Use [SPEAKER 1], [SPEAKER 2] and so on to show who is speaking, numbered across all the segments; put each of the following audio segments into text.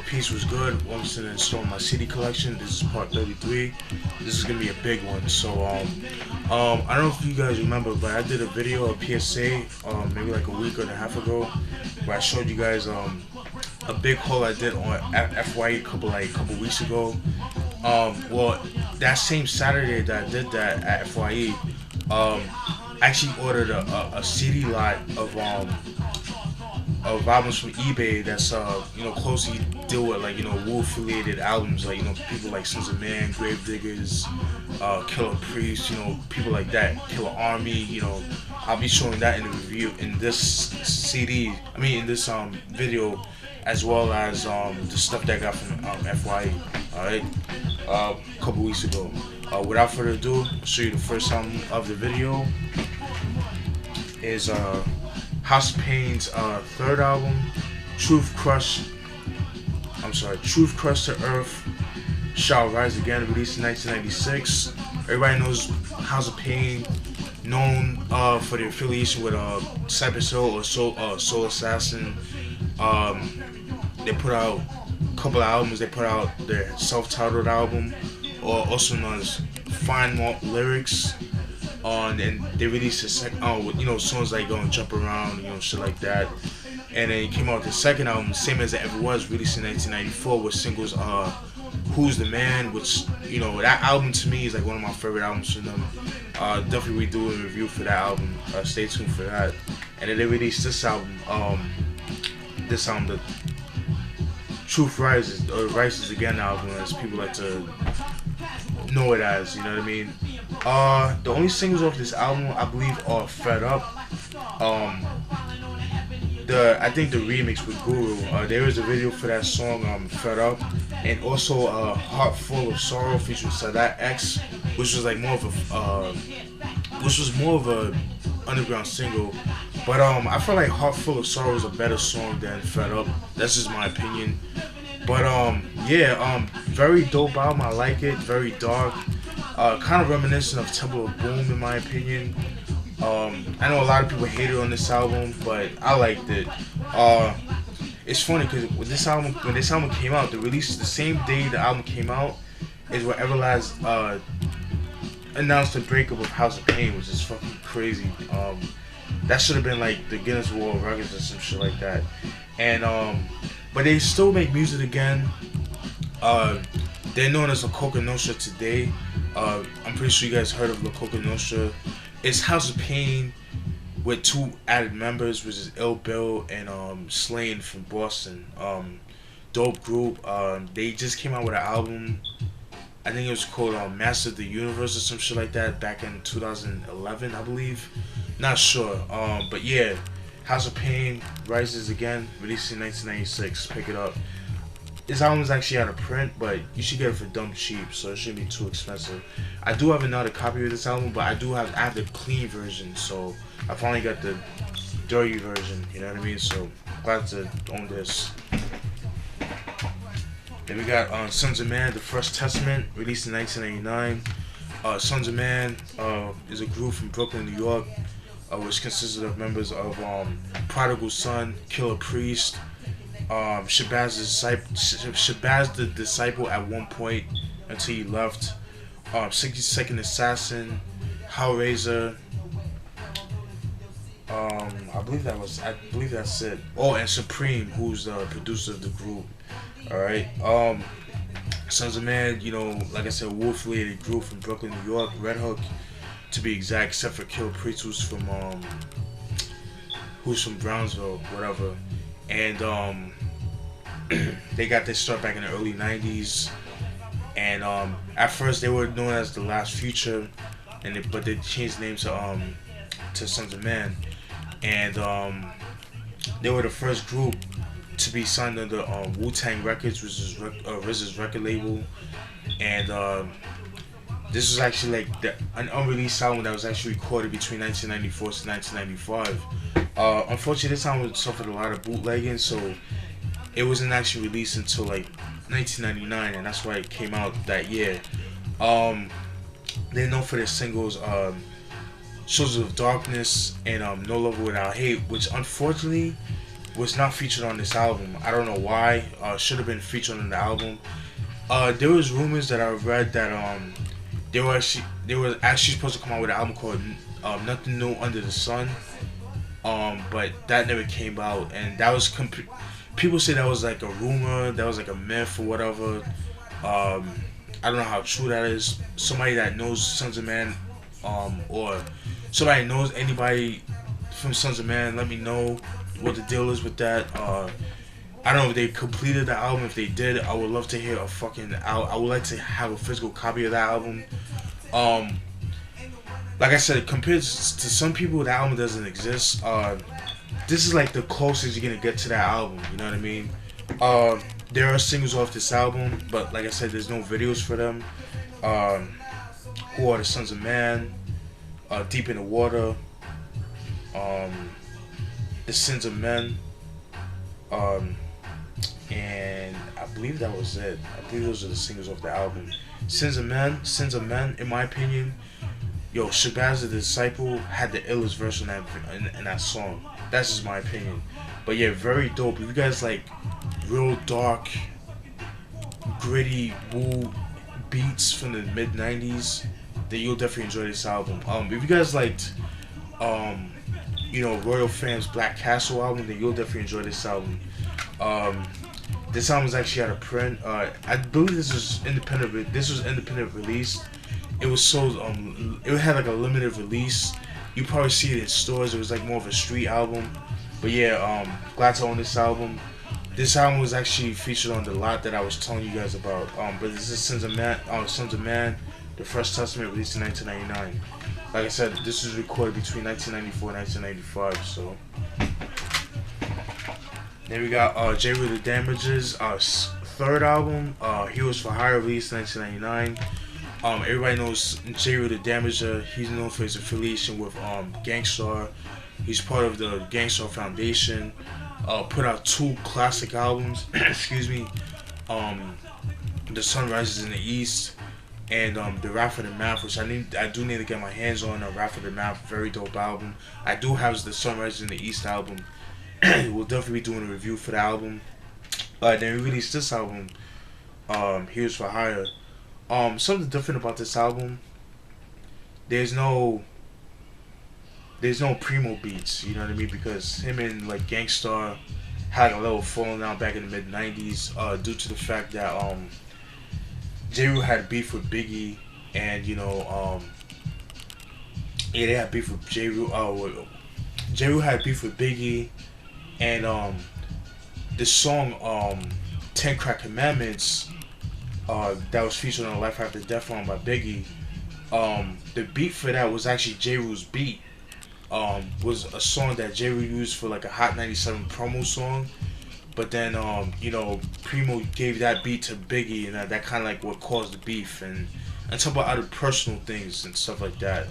[SPEAKER 1] peace was good. Welcome to the install my CD collection. This is part 33. This is gonna be a big one. So I don't know if you guys remember, but I did a video, a PSA, maybe like a week and a half ago, where I showed you guys a big haul I did on FYE a couple weeks ago. Well, that same Saturday that I did that at FYE, I actually ordered a CD lot of albums from eBay that's closely deal with Wu affiliated albums, like people like Sunz Gravediggers, Killer Priest, people like that, Killarmy. I'll be showing that in the review in this CD. I mean in this video, as well as the stuff that I got from FYE. All right, a couple weeks ago. Without further ado, I'll show you the first album of the video. Is House of Pain's third album, Truth Crushed to Earth, Shall Rise Again, released in 1996. Everybody knows House of Pain, known for their affiliation with Cypress Hill or Soul Assassin. They put out a couple of albums. They put out their self-titled album, or also known as Fine Malt Lyrics. And they released a second, songs like Gonna Jump Around, shit like that. And then it came out with the second album, same as it ever was, released in 1994, with singles Who's the Man, which, that album to me is like one of my favorite albums from them. Definitely do a review for that album. Stay tuned for that. And then they released this album, the Truth Rises, or Rises Again album, as people like to know it as, you know what I mean? The only singles off this album, I believe, are Fed Up. I think the remix with Guru. There is a video for that song, Fed Up, and also Heart Full of Sorrow featuring Sadat X, which was like more of a underground single. But I feel like Heart Full of Sorrow is a better song than Fed Up. That's just my opinion. But very dope album. I like it. Very dark. Kind of reminiscent of Temple of Boom in my opinion. I know a lot of people hated on this album, but I liked it. It's funny because when this album came out, the release the same day the album came out is when Everlast announced the breakup of House of Pain, which is fucking crazy. That should have been like the Guinness World Records or some shit like that. And but they still make music again. They're known as La Coca Nostra today. I'm pretty sure you guys heard of La Coca Nostra. It's House of Pain with two added members, which is Ill Bill and Slain from Boston. Dope group. They just came out with an album. I think it was called Master of the Universe or some shit like that back in 2011, I believe. Not sure. But yeah, House of Pain Rises Again, released in 1996. Pick it up. This album is actually out of print, but you should get it for dumb cheap, so it shouldn't be too expensive. I do have another copy of this album, but I have the clean version, so I finally got the dirty version, you know what I mean? So glad to own this. Then we got Sunz The First Testament, released in 1989. Sunz is a group from Brooklyn, New York, which consisted of members of Prodigal Son, Killer Priest, Shabazz the Disciple at one point until he left, 62nd Assassin, Hellraiser, I believe that's it. Oh, and Supreme, who's the producer of the group. Alright, Sunz like I said, Wu affiliated group from Brooklyn, New York, Red Hook to be exact, except for Killer Priest, who's from Brownsville, whatever. And they got their start back in the early 90s, and at first they were known as The Last Future, but they changed the name to Sunz of Man, and they were the first group to be signed under Wu-Tang Records, which is RZA's record label. And this was actually like an unreleased album that was actually recorded between 1994 to 1995. Unfortunately, this album suffered a lot of bootlegging, so it wasn't actually released until like 1999, and that's why it came out that year. They're known for their singles Soldiers of Darkness and No Love Without Hate, which unfortunately was not featured on this album. I don't know why. Should have been featured on the album. There was rumors that I read that they were actually supposed to come out with an album called Nothing New Under the Sun. But that never came out, and that was people say that was like a rumor, that was like a myth or whatever. I don't know how true that is. Somebody that knows Sunz of Man, or somebody knows anybody from Sunz of Man, let me know what the deal is with that. I don't know if they completed the album. If they did, I would love to hear a fucking I would like to have a physical copy of that album. Like I said, compared to some people, the album doesn't exist. This is like the closest you're gonna get to that album. You know what I mean? There are singles off this album, but like I said, there's no videos for them. Who Are the Sunz of Man? Deep in the Water. The Sins of Men. And I believe that was it. I believe those are the singles off the album. Sins of Men, in my opinion, yo, Shabazz the Disciple had the illest verse in that song. That's just my opinion. But yeah, very dope. If you guys like real dark, gritty, woo beats from the mid 90s, then you'll definitely enjoy this album. If you guys liked Royal Fam's Black Castle album, then you'll definitely enjoy this album. This album was actually out of print. I believe this was independent. This was independent release. It was sold. It had like a limited release. You probably see it in stores. It was like more of a street album. But yeah, glad to own this album. This album was actually featured on the lot that I was telling you guys about. But this is Sunz of Man, the First Testament, released in 1999. Like I said, this was recorded between 1994 and 1995. So. Then we got Jeru the Damaja's third album, Heroz for Hire, released in 1999. Everybody knows Jeru the Damaja. He's known for his affiliation with Gangstar. He's part of the Gangstar Foundation. Put out 2 classic albums. Excuse me. The Sun Rises in the East and the Rap for the Math, which I do need to get my hands on. Rap for the Math, very dope album. I do have the Sun Rises in the East album. We'll definitely be doing a review for the album. Then we released this album, Heroz for Hire. Something different about this album. There's no Primo beats, you know what I mean? Because him and like Gangstar had a little falling out back in the mid '90s, due to the fact that Jeru had beef with Biggie, and they had beef with Jeru. Jeru had beef with Biggie. And this song 10 Crack Commandments that was featured on Life After Death album by Biggie, the beat for that was actually Jeru's beat. Was a song that Jeru used for like a Hot 97 promo song, but then Primo gave that beat to Biggie, and that kind of like what caused the beef, and talk about other personal things and stuff like that.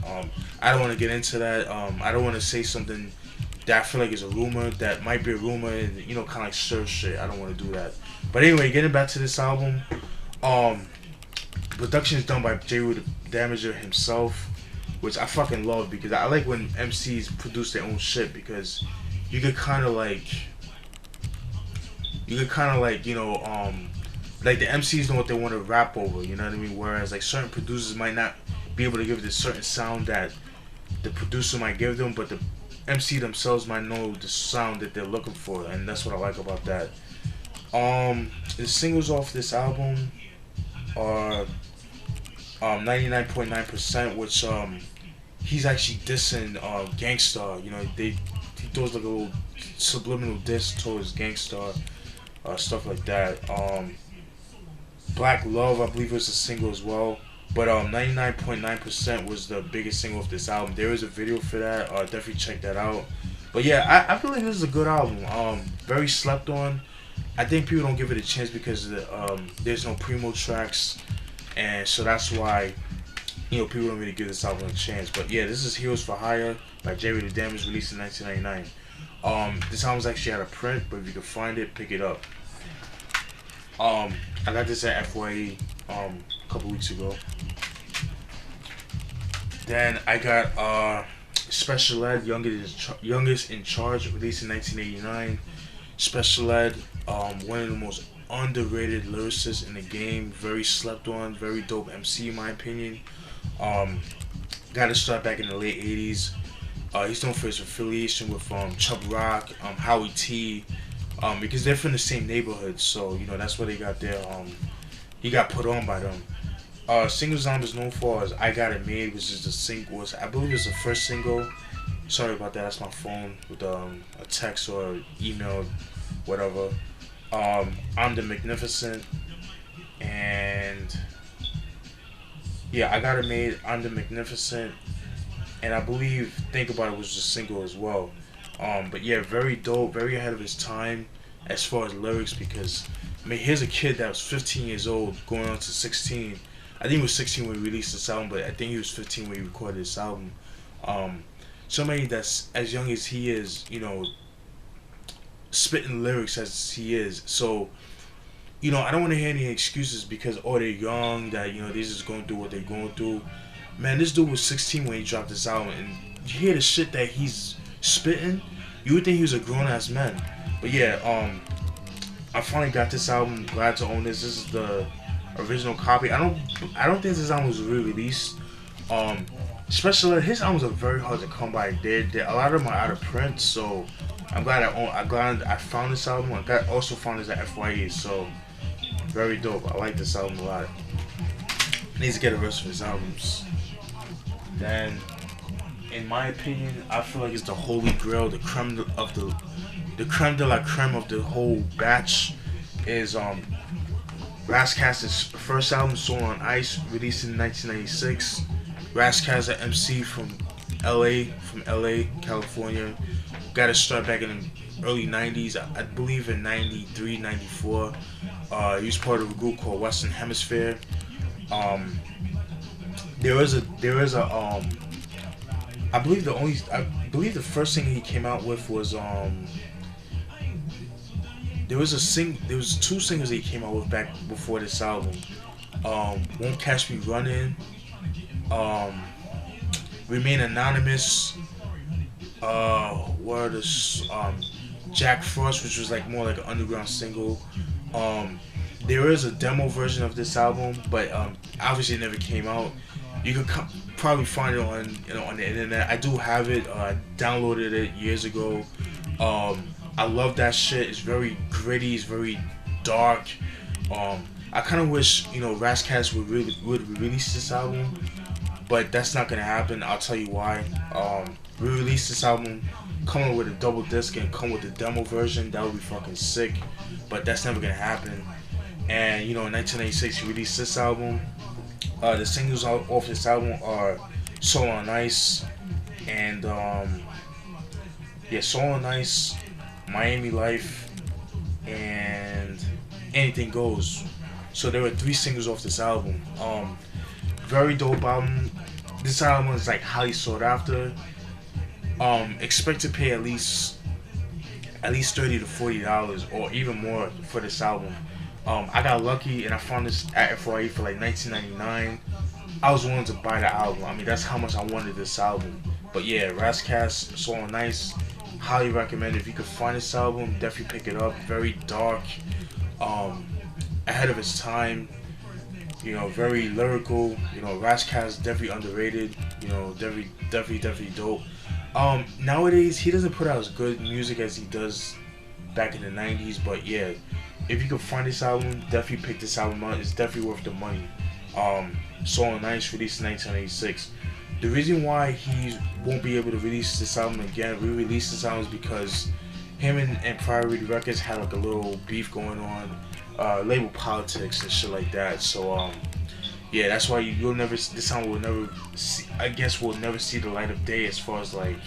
[SPEAKER 1] I don't want to get into that. I don't want to say something that I feel like is a rumor, that might be a rumor, and kind of like stir shit. I don't want to do that. But anyway, getting back to this album, production is done by Jeru the Damaja himself, which I fucking love, because I like when MCs produce their own shit, because you could kind of like like the MCs know what they want to rap over, you know what I mean? Whereas like certain producers might not be able to give this certain sound that the producer might give them, but the MC themselves might know the sound that they're looking for, and that's what I like about that. The singles off this album are 99.9%, which he's actually dissing Gangstar. He throws like a little subliminal diss towards Gangstar, stuff like that. Black Love, I believe, was a single as well. But 99.9% was the biggest single of this album. There is a video for that. Definitely check that out. But yeah, I feel like this is a good album. Very slept on. I think people don't give it a chance because there's no Primo tracks, and so that's why people don't really give this album a chance. But yeah, this is Heroz for Hire by Jeru the Damaja, released in 1999. This album's actually out of print, but if you can find it, pick it up. I got this at FYE a couple weeks ago. Then I got Special Ed, Youngest in Charge, released in 1989. Special Ed, one of the most underrated lyricists in the game. Very slept on, very dope MC in my opinion. Um, got to start back in the late '80s. He's known for his affiliation with Chubb Rock, Howie T, because they're from the same neighborhood. So that's where they got their he got put on by them. Singles is known for as "I Got It Made," which is the single. I believe it's the first single. Sorry about that. That's my phone with a text or email, whatever. I'm the Magnificent, and yeah, I Got It Made. I'm the Magnificent, and I believe Think About It was the single as well. But yeah, very dope, very ahead of his time as far as lyrics because I mean, here's a kid that was 15 years old going on to 16. I think he was 16 when he released this album, but I think he was 15 when he recorded this album. Somebody that's as young as he is, spitting lyrics as he is. So, I don't want to hear any excuses because, oh, they're young, that, they're just going through what they're going through. Man, this dude was 16 when he dropped this album, and you hear the shit that he's spitting, you would think he was a grown-ass man. But yeah, I finally got this album, glad to own this. This is the original copy. I don't think this album was re-released. Especially his albums are very hard to come by. A lot of them are out of print, so I'm glad I found this album. Also found this at FYE, so very dope. I like this album a lot. Needs to get the rest of his albums. Then, in my opinion, I feel like it's the holy grail, the creme de la creme of the whole batch is Kass's first album, Soul on Ice, released in 1996. Kass, an MC from LA, California. Got to start back in the early 90s, I believe in 93, 94. He was part of a group called Western Hemisphere. There is a I believe the first thing he came out with was there was two singles he came out with back before this album. Won't Catch Me Running, Remain Anonymous, Jack Frost, which was like more like an underground single. There is a demo version of this album, but obviously it never came out. You could probably find it on the internet. I do have it. I downloaded it years ago. I love that shit. It's very gritty. It's very dark. I kind of wish Kass would release this album, but that's not gonna happen. I'll tell you why. Re-release this album, come up with a double disc and come with the demo version. That would be fucking sick, but that's never gonna happen. And in 1996 he released this album. The singles off this album are Soul on Ice and Soul on Ice, Miami Life, and Anything Goes. So there were 3 singles off this album. Very dope album. This album is like highly sought after. Expect to pay at least $30 to $40 or even more for this album. I got lucky and I found this at FYE for like $19.99. I was willing to buy the album. I mean, that's how much I wanted this album. But yeah, Kass, Soul on Ice, highly recommend. If you could find this album, definitely pick it up. Very dark, ahead of its time. Very lyrical. Kass definitely underrated. Definitely dope. Nowadays he doesn't put out as good music as he does back in the 90s, but yeah, if you can find this album, definitely pick this album up. It's definitely worth the money. Soul on Ice, released in 1986. The reason why he won't be able to release this album again, re-release this album, is because him and Priority Records had like a little beef going on, label politics and shit like that. So yeah, that's why you'll never. This album will never. Will never see the light of day as far as like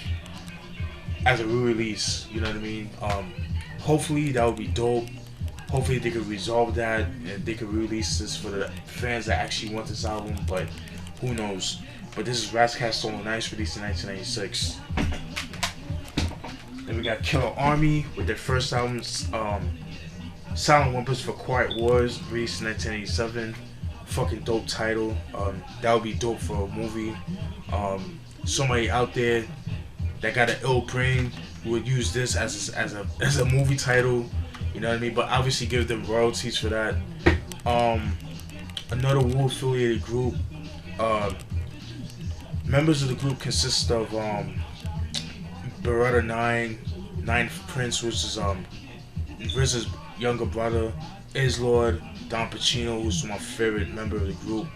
[SPEAKER 1] as a re-release. You know what I mean? Hopefully that would be dope. Hopefully they could resolve that and they could release this for the fans that actually want this album, but who knows. But this is Kass Soul on Ice, released in 1996. Then we got Killarmy with their first album, Silent Whimpers for Quiet Wars, released in 1987. Fucking dope title. That would be dope for a movie. Somebody out there that got an ill brain would use this as a movie title. You know what I mean? But obviously give them royalties for that. Another Wu affiliated group. Members of the group consist of Beretta 9, Ninth Prince, which is RZA's younger brother, Lord, Don Pacino, who's my favorite member of the group.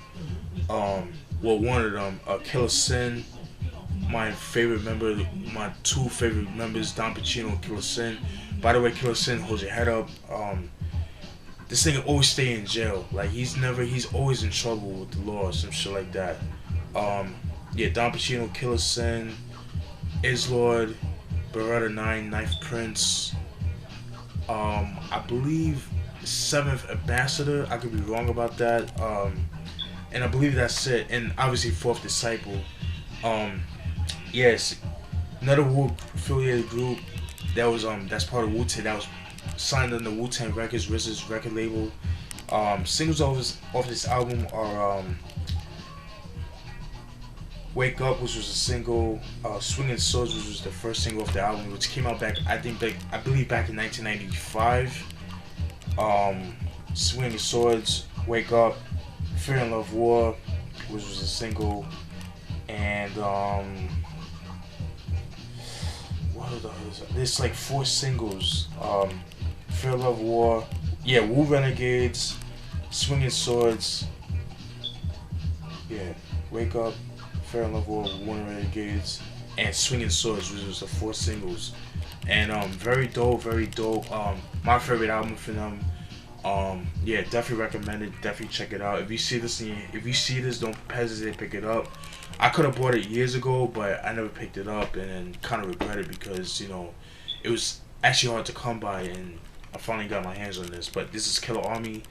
[SPEAKER 1] One of them, Killer Sin, my favorite member, my two favorite members, Don Pacino and Killer Sin. By the way, Killer Sin, hold your head up. This nigga always stay in jail. Like he's always in trouble with the law or some shit like that. Yeah, Don Pacino, Killer Sin, Lord, Beretta 9, Ninth Prince. I believe 7th Ambassador. I could be wrong about that. And I believe that's it. And obviously 4th Disciple. Yes, another Wu affiliated group that was that's part of Wu-Tang, that was signed on the Wu-Tang Records, RZA's record label. Singles off this album are Wake Up, which was a single, Swinging Swords, which was the first single off the album, which came out back I believe back in 1995. Swinging Swords, Wake Up, Fear and Love War, which was a single, and what are those? There's like 4 singles. Fear, Love, War, yeah, Wu Renegades, Swinging Swords, yeah, Wake Up, Fear and Love, War, Wu Renegades, and Swinging Swords, which was the 4 singles. And very dope, very dope. My favorite album for them. Yeah, definitely recommend it. Definitely check it out. If you see this, don't hesitate to pick it up. I could have bought it years ago, but I never picked it up, and kind of regret it because, you know, it was actually hard to come by, and I finally got my hands on this. But this is Killarmy,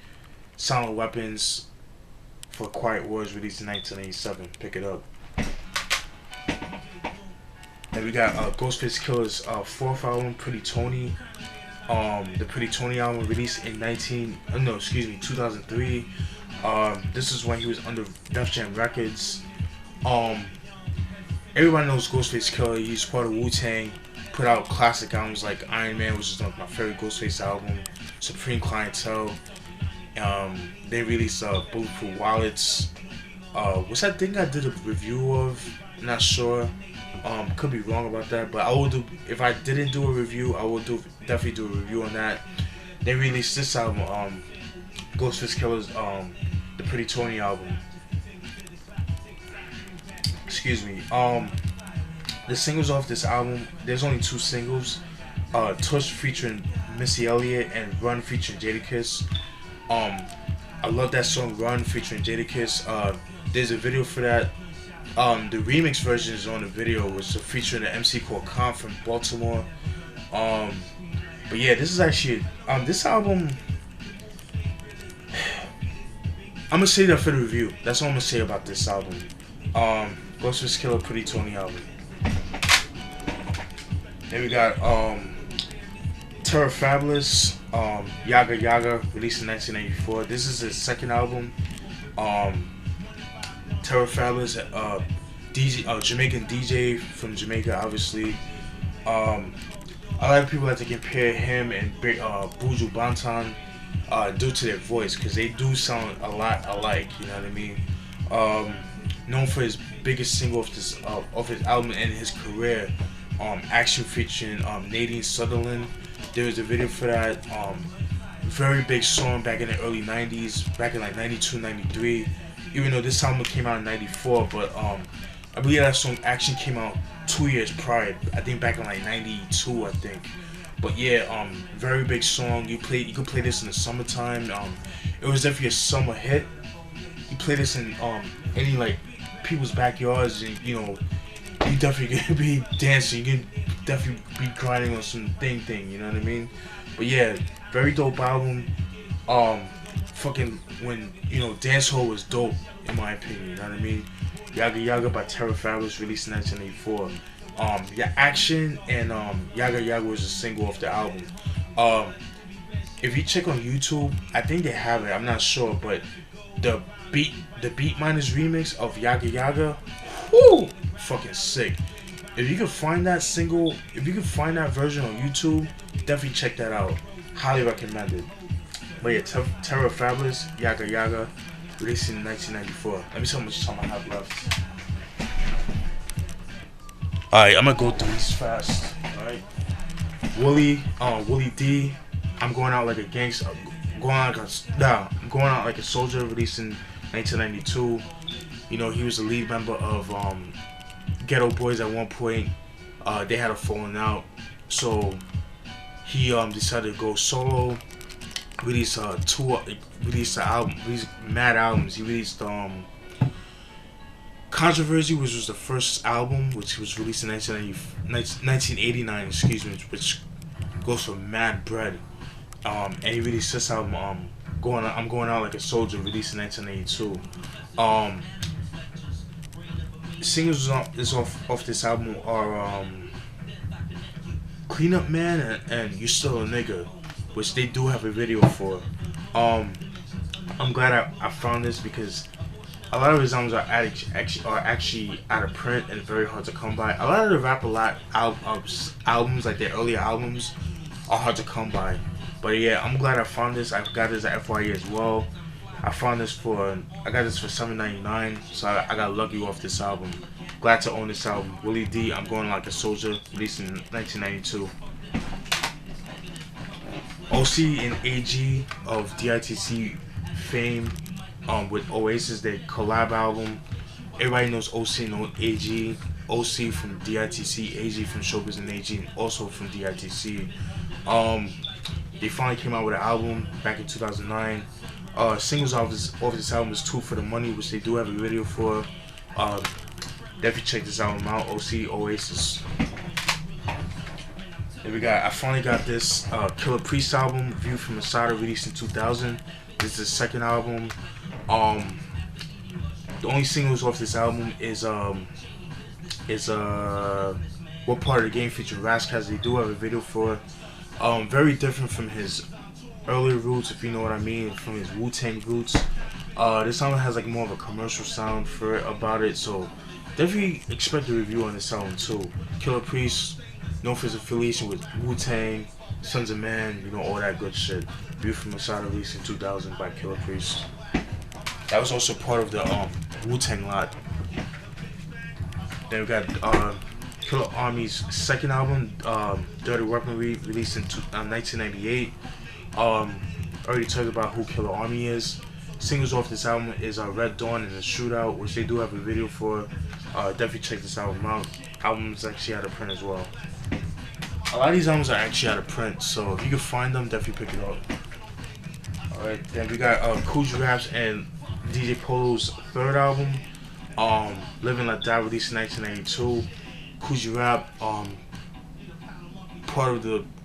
[SPEAKER 1] Silent Weapons for Quiet Wars, released in 1987. Pick it up. And we got Ghostface Killah's 4th album, Pretty Toney. The Pretty Toney album released in 2003. This is when he was under Def Jam Records. Everybody knows Ghostface Killah. He's part of Wu-Tang. Put out classic albums like Iron Man, which is my favorite Ghostface album. Supreme Clientele. They released Bulletproof Wallets. What's that thing I did a review of? I'm not sure. Could be wrong about that, but I will do. If I didn't do a review, I will definitely do a review on that. They released this album, Ghostface Killah's the Pretty Toney album. Excuse me. The singles off this album, there's only 2 singles. Tush featuring Missy Elliott and Run featuring Jadakiss. I love that song Run featuring Jadakiss. There's a video for that. The remix version is on the video, which is featuring an MC called Khan from Baltimore. But yeah, this is actually this album. I'm gonna say that for the review. That's all I'm gonna say about this album. Ghostface Killah, Pretty Toney album. Then we got Terror Fabulous, Yaga Yaga, released in 1994. This is his 2nd album. Terror Fabulous, Jamaican DJ from Jamaica, obviously. A lot of people like to compare him and Buju Banton due to their voice, because they do sound a lot alike, you know what I mean? Known for his biggest single of his album and his career, Action featuring Nadine Sutherland. There was a video for that. Very big song back in the early 90s, back in like 92, 93. Even though this album came out in 94, but I believe that song Action came out 2 years prior. I think back in like 92, I think. But yeah, very big song. You could play this in the summertime. It was definitely a summer hit. You play this in any like people's backyards, and you know, you definitely gonna be dancing. You can definitely be grinding on some thing, you know what I mean? But yeah, very dope album. Fucking when, you know, dancehall was dope in my opinion, you know what I mean? Yaga Yaga by Terror Fabulous, released in 1984. Yeah, Action and Yaga Yaga was a single off the album. If you check on YouTube, I think they have it. I'm not sure, but the Beat Miners remix of Yaga Yaga, whoo, fucking sick. If you can find that single, if you can find that version on YouTube, definitely check that out. Highly recommended. But yeah, Terra Fabulous, Yaga Yaga, released in 1994. Let me see how much time I have left. Alright, I'm gonna go through these fast. Alright. Willie D, I'm going out like a gangster. I'm going out like a soldier, released in 1992. You know, he was the lead member of Ghetto Boys at one point. They had a falling out, so he decided to go solo. Released mad albums. He released Controversy, which was the first album, which was released in 1989, excuse me, which goes for mad bread. And he released this album, I'm going out like a soldier, released in 1982. Singles off this album are Clean Up Man and You Still a Nigga, which they do have a video for. I'm glad I found this because a lot of his albums are actually out of print and very hard to come by. A lot of the albums, like their earlier albums, are hard to come by. But yeah, I'm glad I found this. I got this at FYE as well. I got this for $7.99, so I got lucky off this album. Glad to own this album. Willie D, I'm Going Like a Soldier, released in 1992. OC and AG of DITC fame, with Oasis, their collab album. Everybody knows OC and AG. OC from DITC, AG from Showbiz and AG, and also from DITC. They finally came out with an album back in 2009. Singles off this album is Two for the Money, which they do have a video for. Definitely check this album out. OC, Oasis. Then I finally got this Killah Priest album, View from Masada, released in 2000. This is the second album. The only singles off this album is What Part of the Game featuring Raskaz. They do have a video for. Very different from his earlier roots, if you know what I mean, from his Wu-Tang roots. This album has like more of a commercial sound about it, so definitely expect a review on this album too. Killah Priest, known for his affiliation with Wu-Tang, Sunz of Man, you know, all that good shit. View from Masada, released in 2000 by Killah Priest. That was also part of the Wu-Tang lot. Then we got Killah Army's second album, Dirty Weaponry, released in 1998. Already talked about who Killah Army is. Singles off this album is Red Dawn and The Shootout, which they do have a video for. Definitely check this album out. Album's actually out of print as well. A lot of these albums are actually out of print, so if you can find them, definitely pick it up. Alright, then we got Kool's Raps and DJ Polo's third album, Living Like Die, released in 1992. Kool's Rap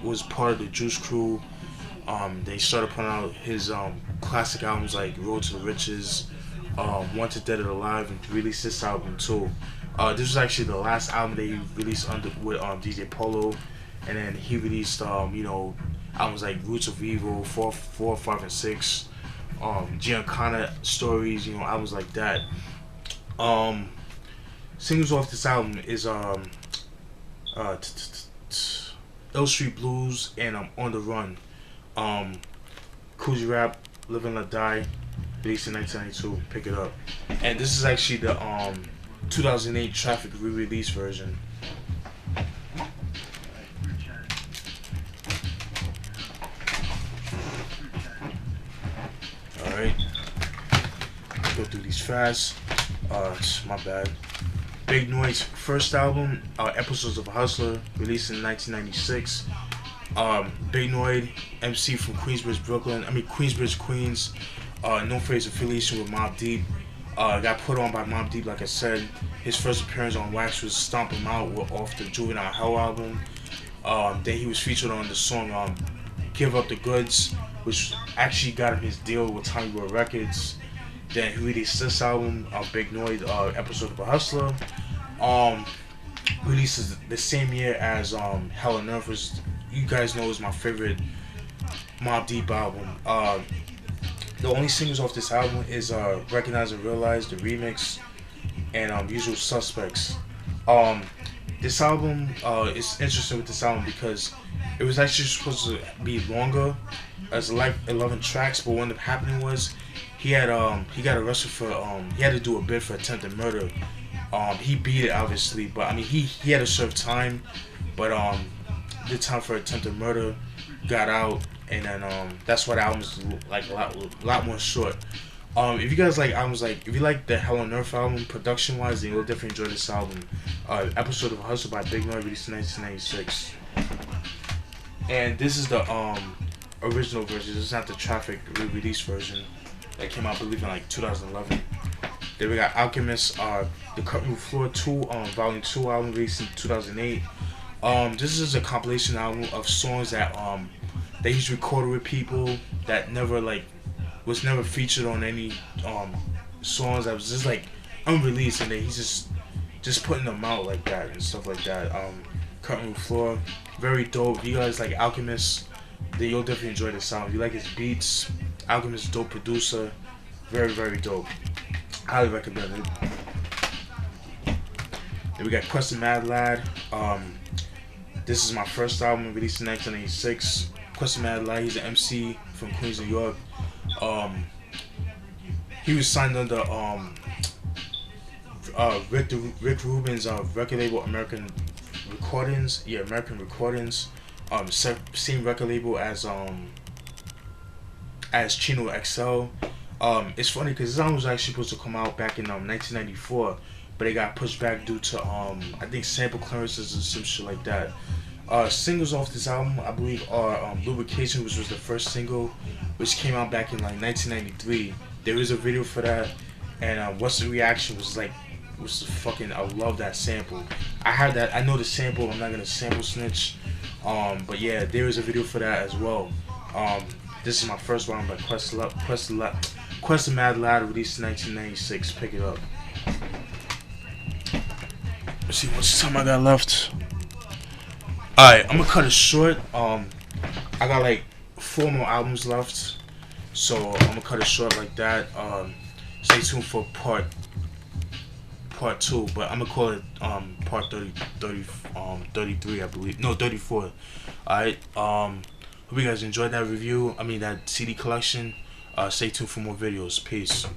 [SPEAKER 1] was part of the Juice Crew. They started putting out his classic albums like Road to the Riches, Wanted Dead or Alive, and released this album too. This was actually the last album that he released with DJ Polo, and then he released you know, albums like Roots of Evil, 4, 5, and 6, Giancana Stories, you know, albums like that. Singles off this album is Ill Street Blues and On the Run. Kool's Rap, Living Like Die, released in 1992. Pick it up. And this is actually the 2008 Traffic re-release version. Alright, go through these fast. My bad. Big Noyd's first album, Episodes of Hustla, released in 1996. Big Noyd, MC from Queensbridge, Queens, known for his affiliation with Mobb Deep. Got put on by Mobb Deep, like I said. His first appearance on Wax was Stomp 'Em Out off the Juvenile Hell album. Then he was featured on the song Give Up the Goods, which actually got him his deal with Toney Records. Then he released this album, Big Noyd, Episode of a Hustla. Releases the same year as Hell on Earth, which you guys know is my favorite Mobb Deep album. The only singles off this album is Recognize and Realize, the remix, and Usual Suspects. this album is interesting with this album because it was actually supposed to be longer, as like 11 tracks. But what ended up happening was he got arrested for he had to do a bid for attempted murder. He beat it obviously, but I mean he had to serve time, but did time for attempted murder, got out, and then that's why the album's like a lot more short. If you guys like albums, like if you like the Hell on Earth album production wise, then you'll definitely enjoy this album. Episode of Hustla by Big Noyd, released in 1996. And this is the original version. This is not the Traffic re-release version that came out, I believe, in like 2011. Then we got Alchemist, the Cut Room Floor 2, Volume 2 album, released in 2008. This is a compilation album of songs that he's recorded with people that never was never featured on any songs, that was just like unreleased, and then he's just putting them out like that and stuff like that. Cut Room Floor, very dope. If you guys like Alchemist, then you'll definitely enjoy this sound. If you like his beats, Alchemist, dope producer, very, very dope. Highly recommend it. Then we got Kwest and Mad Lad. This is my first album, released in 1986. Kwest and Mad Lad, he's an MC from Queens, New York. He was signed under Rick Rubin's record label, American Recordings. Yeah, American Recordings. Same record label as Chino XL. It's funny because this album was actually supposed to come out back in 1994, but it got pushed back due to I think sample clearances and some shit like that. Singles off this album, I believe, are Lubrication, which was the first single, which came out back in like 1993. There is a video for that, and What's the Reaction was fucking, I love that sample. I had that, I know the sample, I'm not gonna sample snitch. But yeah, there is a video for that as well. This is my first one by Kwest and Mad Lad, released in 1996. Pick it up. Let's see what's time I got left. Alright, I'm gonna cut it short. I got like 4 more albums left, so I'm gonna cut it short like that. Stay tuned for part 2, but I'm gonna call it part 33, I believe. No, 34. Alright, hope you guys enjoyed that review. I mean that CD collection. Stay tuned for more videos. Peace.